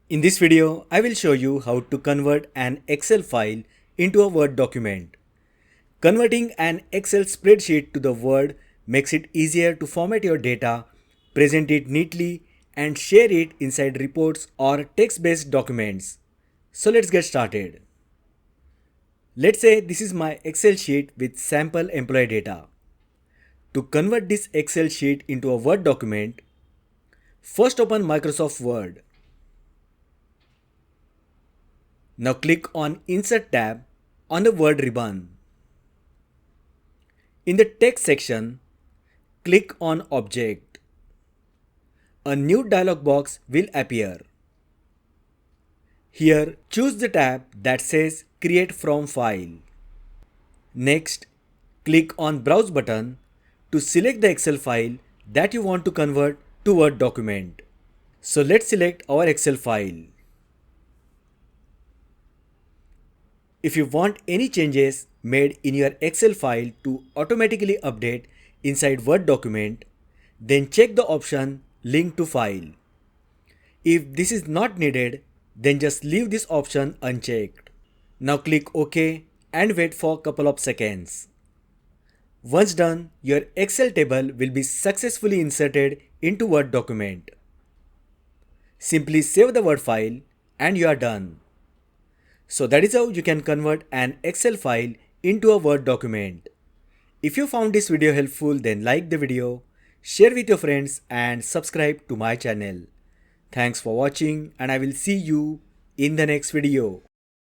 In this video, I will show you how to convert an Excel file into a Word document. Converting an Excel spreadsheet to the Word makes it easier to format your data, present it neatly, and share it inside reports or text-based documents. So let's get started. Let's say this is my Excel sheet with sample employee data. To convert this Excel sheet into a Word document, first open Microsoft Word. Now click on Insert tab on the Word ribbon. In the text section, click on Object. A new dialog box will appear. Here, choose the tab that says Create from File. Next, click on Browse button to select the Excel file that you want to convert to Word document. So let's select our Excel file. If you want any changes made in your Excel file to automatically update inside Word document, then check the option Link to File. If this is not needed, then just leave this option unchecked. Now click OK and wait for a couple of seconds. Once done, your Excel table will be successfully inserted into Word document. Simply save the Word file and you are done. So that is how you can convert an Excel file into a Word document. If you found this video helpful, then like the video, share with your friends and subscribe to my channel. Thanks for watching and I will see you in the next video.